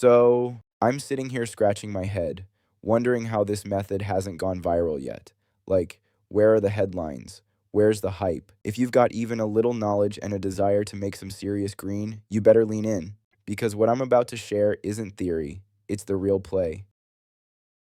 So, I'm sitting here scratching my head, wondering how this method hasn't gone viral yet. Like, where are the headlines? Where's the hype? If you've got even a little knowledge and a desire to make some serious green, you better lean in. Because what I'm about to share isn't theory, it's the real play.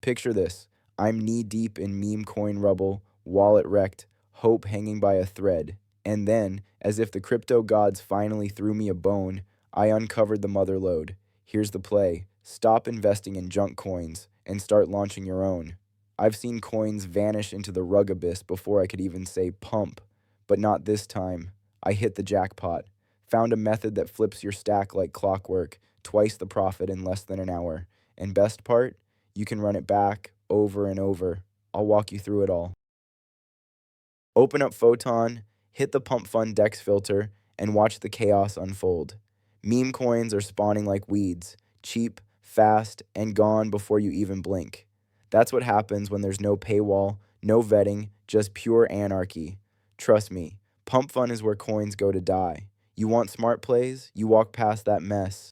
Picture this: I'm knee deep in meme coin rubble, wallet wrecked, hope hanging by a thread. And then, as if the crypto gods finally threw me a bone, I uncovered the mother lode. Here's the play: stop investing in junk coins and start launching your own. I've seen coins vanish into the rug abyss before I could even say pump. But not this time. I hit the jackpot. Found a method that flips your stack like clockwork, twice the profit in less than an hour. And best part? You can run it back over and over. I'll walk you through it all. Open up Photon, hit the Pump Fund Dex filter, and watch the chaos unfold. Meme coins are spawning like weeds, cheap, fast, and gone before you even blink. That's what happens when there's no paywall, no vetting, just pure anarchy. Trust me, Pump Fund is where coins go to die. You want smart plays? You walk past that mess.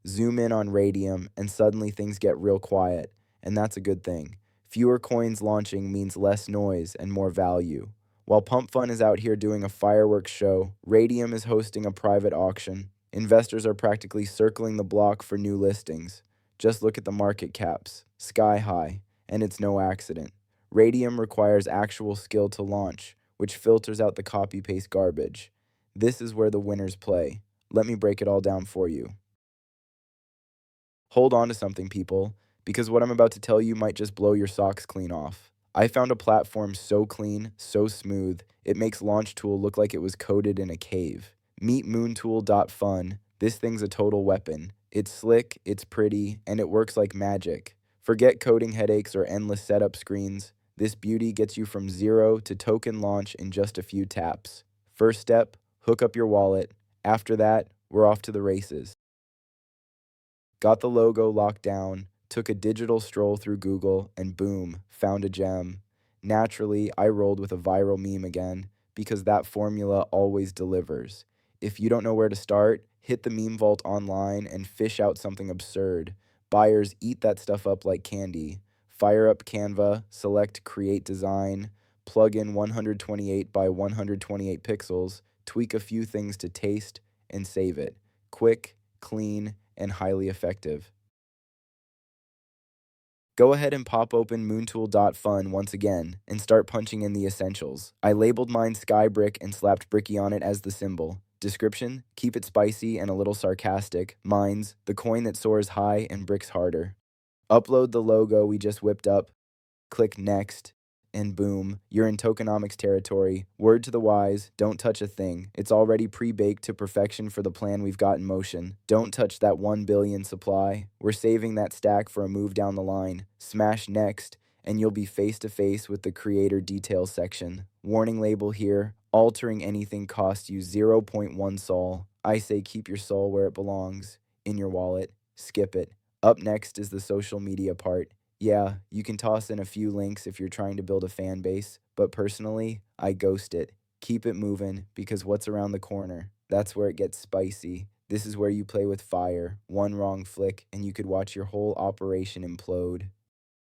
Zoom in on Radium, and suddenly things get real quiet, and that's a good thing. Fewer coins launching means less noise and more value. While Pump Fun is out here doing a fireworks show, Radium is hosting a private auction. Investors are practically circling the block for new listings. Just look at the market caps, sky high, and it's no accident. Radium requires actual skill to launch, which filters out the copy-paste garbage. This is where the winners play. Let me break it all down for you. Hold on to something, people, because what I'm about to tell you might just blow your socks clean off. I found a platform so clean, so smooth, it makes LaunchTool look like it was coded in a cave. Meet moontool.fun. This thing's a total weapon. It's slick, it's pretty, and it works like magic. Forget coding headaches or endless setup screens. This beauty gets you from zero to token launch in just a few taps. First step, hook up your wallet. After that, we're off to the races. Got the logo locked down, took a digital stroll through Google, and boom, found a gem. Naturally, I rolled with a viral meme again, because that formula always delivers. If you don't know where to start, hit the meme vault online and fish out something absurd. Buyers eat that stuff up like candy. Fire up Canva, select Create Design, plug in 128 by 128 pixels, tweak a few things to taste, and save it. Quick, clean, and highly effective. Go ahead and pop open moontool.fun once again and start punching in the essentials. I labeled mine Skybrick and slapped Bricky on it as the symbol. Description: keep it spicy and a little sarcastic. Mine's the coin that soars high and bricks harder. Upload the logo we just whipped up, click next, and boom, you're in tokenomics territory. Word to the wise, don't touch a thing. It's already pre-baked to perfection for the plan we've got in motion. Don't touch that 1 billion supply. We're saving that stack for a move down the line. Smash next, and you'll be face to face with the creator details section. Warning label here: altering anything costs you 0.1 sol. I say keep your soul where it belongs, in your wallet. Skip it. Up next is the social media part. Yeah, you can toss in a few links if you're trying to build a fan base, but personally, I ghost it. Keep it moving, because what's around the corner? That's where it gets spicy. This is where you play with fire. One wrong flick, and you could watch your whole operation implode.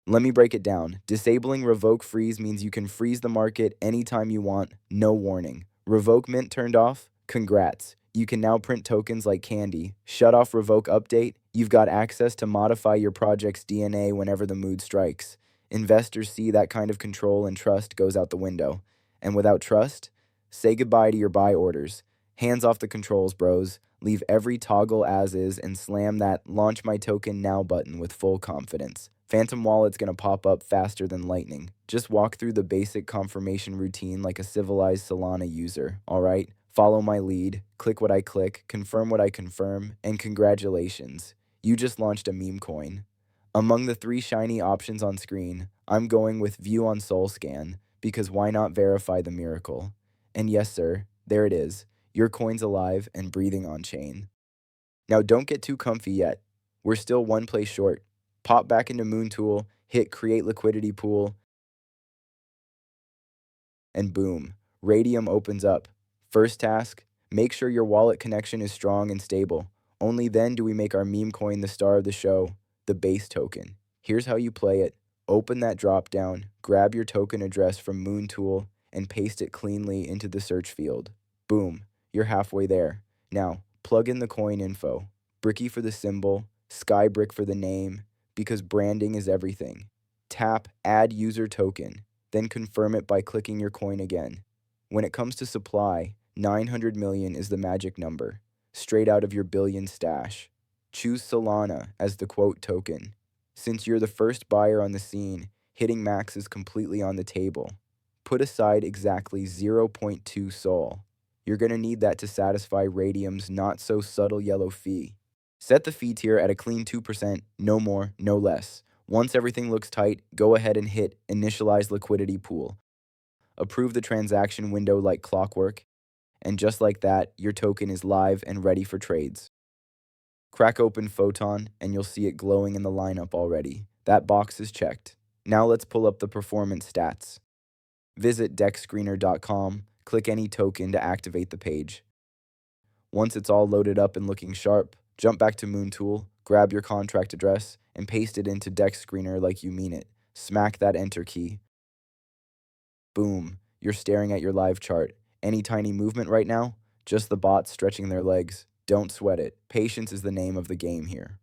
Let me break it down. Disabling Revoke Freeze means you can freeze the market anytime you want, no warning. Revoke Mint turned off? Congrats. You can now print tokens like candy. Shut off Revoke Update? You've got access to modify your project's DNA whenever the mood strikes. Investors see that kind of control and trust goes out the window. And without trust, say goodbye to your buy orders. Hands off the controls, bros. Leave every toggle as is and slam that Launch My Token Now button with full confidence. Phantom Wallet's gonna pop up faster than lightning. Just walk through the basic confirmation routine like a civilized Solana user, alright? Follow my lead, click what I click, confirm what I confirm, and congratulations. You just launched a meme coin. Among the 3 shiny options on screen, I'm going with View on SoulScan, because why not verify the miracle? And yes, sir, there it is. Your coin's alive and breathing on chain. Now don't get too comfy yet. We're still one place short. Pop back into Moontool, hit Create Liquidity Pool, and boom, Radium opens up. First task: make sure your wallet connection is strong and stable. Only then do we make our meme coin the star of the show, the base token. Here's how you play it. Open that drop down, grab your token address from Moontool, and paste it cleanly into the search field. Boom, you're halfway there. Now, plug in the coin info. Bricky for the symbol, Skybrick for the name, because branding is everything. Tap Add User Token, then confirm it by clicking your coin again. When it comes to supply, 900 million is the magic number, straight out of your billion stash. Choose Solana as the quote token. Since you're the first buyer on the scene, hitting max is completely on the table. Put aside exactly 0.2 Sol. You're going to need that to satisfy Radium's not-so-subtle yellow fee. Set the fee tier at a clean 2%, no more, no less. Once everything looks tight, go ahead and hit Initialize Liquidity Pool. Approve the transaction window like clockwork, and just like that, your token is live and ready for trades. Crack open Photon, and you'll see it glowing in the lineup already. That box is checked. Now let's pull up the performance stats. Visit deckscreener.com, click any token to activate the page. Once it's all loaded up and looking sharp, jump back to Moontool, grab your contract address, and paste it into DexScreener like you mean it. Smack that enter key. Boom, you're staring at your live chart. Any tiny movement right now? Just the bots stretching their legs. Don't sweat it. Patience is the name of the game here.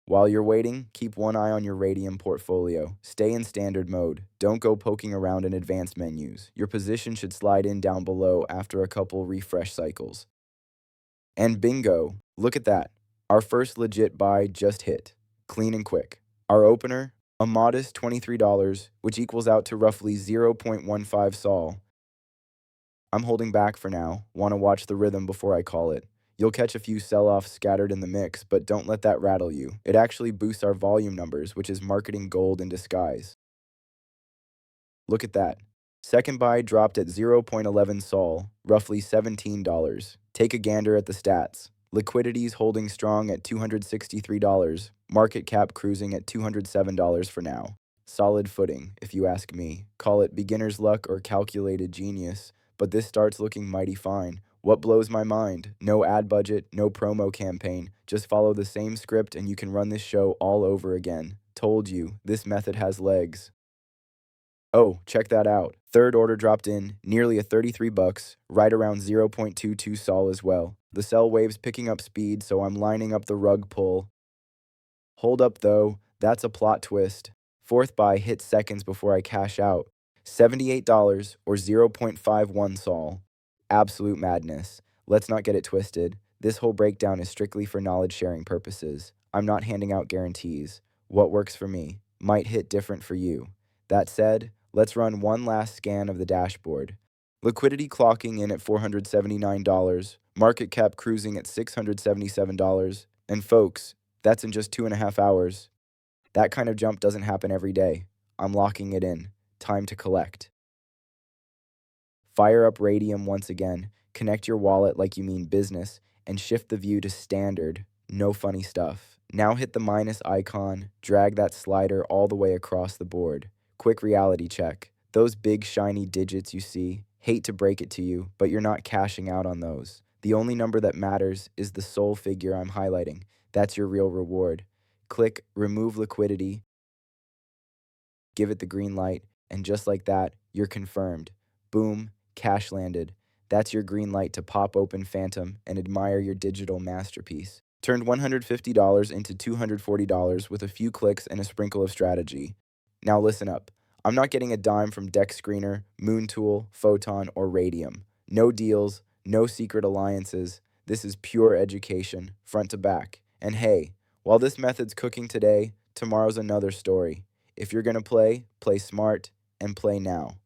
While you're waiting, keep one eye on your Radium portfolio. Stay in standard mode. Don't go poking around in advanced menus. Your position should slide in down below after a couple refresh cycles. And bingo, look at that. Our first legit buy just hit. Clean and quick. Our opener, a modest $23, which equals out to roughly 0.15 Sol. I'm holding back for now. Want to watch the rhythm before I call it. You'll catch a few sell-offs scattered in the mix, but don't let that rattle you. It actually boosts our volume numbers, which is marketing gold in disguise. Look at that. Second buy dropped at 0.11 Sol, roughly $17. Take a gander at the stats. Liquidity's holding strong at $263, market cap cruising at $207 for now. Solid footing, if you ask me. Call it beginner's luck or calculated genius, but this starts looking mighty fine. What blows my mind? No ad budget, no promo campaign. Just follow the same script and you can run this show all over again. Told you, this method has legs. Oh, check that out. Third order dropped in, nearly a 33 bucks, right around 0.22 Sol as well. The sell wave's picking up speed, so I'm lining up the rug pull. Hold up though, that's a plot twist. Fourth buy hit seconds before I cash out. $78 or 0.51 Sol. Absolute madness. Let's not get it twisted. This whole breakdown is strictly for knowledge sharing purposes. I'm not handing out guarantees. What works for me might hit different for you. That said, let's run one last scan of the dashboard. Liquidity clocking in at $479, market cap cruising at $677, and folks, that's in just 2.5 hours. That kind of jump doesn't happen every day. I'm locking it in. Time to collect. Fire up Radium once again, connect your wallet like you mean business, and shift the view to standard. No funny stuff. Now hit the minus icon, drag that slider all the way across the board. Quick reality check. Those big shiny digits you see, hate to break it to you, but you're not cashing out on those. The only number that matters is the Sol figure I'm highlighting. That's your real reward. Click Remove Liquidity, give it the green light, and just like that, you're confirmed. Boom, cash landed. That's your green light to pop open Phantom and admire your digital masterpiece. Turned $150 into $240 with a few clicks and a sprinkle of strategy. Now listen up. I'm not getting a dime from DexScreener, Moontool, Photon, or Radium. No deals, no secret alliances. This is pure education, front to back. And hey, while this method's cooking today, tomorrow's another story. If you're gonna play, play smart and play now.